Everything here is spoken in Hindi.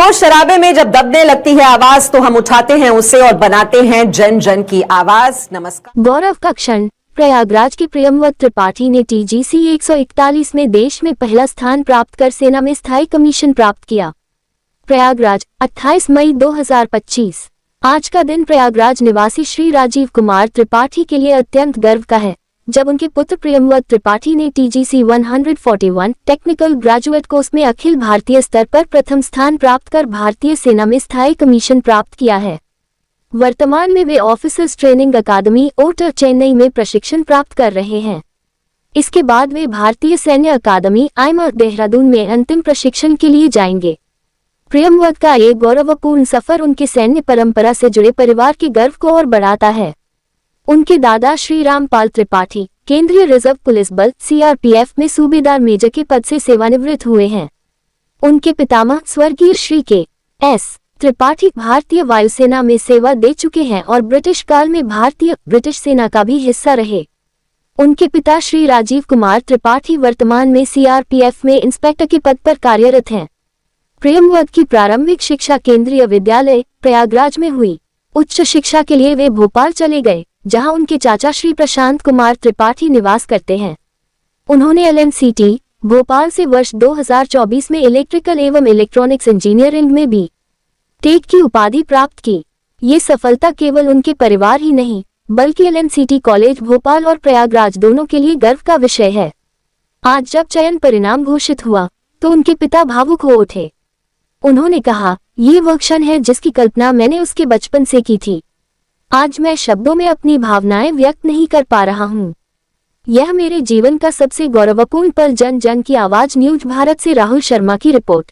शोर शराबे में जब दबने लगती है आवाज तो हम उठाते हैं उसे और बनाते हैं जन जन की आवाज। नमस्कार। गौरव का क्षण। प्रयागराज के प्रियमवत त्रिपाठी ने TGC 141 में देश में पहला स्थान प्राप्त कर सेना में स्थायी कमीशन प्राप्त किया। प्रयागराज 28 मई 2025। आज का दिन प्रयागराज निवासी श्री राजीव कुमार त्रिपाठी के लिए अत्यंत गर्व का है, जब उनके पुत्र प्रियमवत त्रिपाठी ने TGC 141 टेक्निकल ग्रेजुएट कोर्स में अखिल भारतीय स्तर पर प्रथम स्थान प्राप्त कर भारतीय सेना में स्थायी कमीशन प्राप्त किया है। वर्तमान में वे ऑफिसर्स ट्रेनिंग अकादमी ओटर चेन्नई में प्रशिक्षण प्राप्त कर रहे हैं। इसके बाद वे भारतीय सैन्य अकादमी IMA देहरादून में अंतिम प्रशिक्षण के लिए जाएंगे। प्रियमवत का ये गौरवपूर्ण सफर उनके सैन्य परंपरा से जुड़े परिवार के गर्व को और बढ़ाता है। उनके दादा श्री रामपाल त्रिपाठी केंद्रीय रिजर्व पुलिस बल CRPF में सूबेदार मेजर के पद से सेवानिवृत्त हुए हैं। उनके पितामह स्वर्गीय श्री K.S. त्रिपाठी भारतीय वायुसेना में सेवा दे चुके हैं और ब्रिटिश काल में भारतीय ब्रिटिश सेना का भी हिस्सा रहे। उनके पिता श्री राजीव कुमार त्रिपाठी वर्तमान में CRPF में इंस्पेक्टर के पद पर कार्यरत हैं। प्रियमवत की प्रारंभिक शिक्षा केंद्रीय विद्यालय प्रयागराज में हुई। उच्च शिक्षा के लिए वे भोपाल चले गए, जहां उनके चाचा श्री प्रशांत कुमार त्रिपाठी निवास करते हैं। उन्होंने LNCT भोपाल से वर्ष 2024 में इलेक्ट्रिकल एवं इलेक्ट्रॉनिक्स इंजीनियरिंग में B.Tech की उपाधि प्राप्त की। ये सफलता केवल उनके परिवार ही नहीं, बल्कि LNCT कॉलेज भोपाल और प्रयागराज दोनों के लिए गर्व का विषय है। आज जब चयन परिणाम घोषित हुआ तो उनके पिता भावुक हो उठे। उन्होंने कहा, ये वह क्षण है जिसकी कल्पना मैंने उसके बचपन से की थी। आज मैं शब्दों में अपनी भावनाएं व्यक्त नहीं कर पा रहा हूँ। यह मेरे जीवन का सबसे गौरवपूर्ण पल। जन जन की आवाज न्यूज भारत से राहुल शर्मा की रिपोर्ट।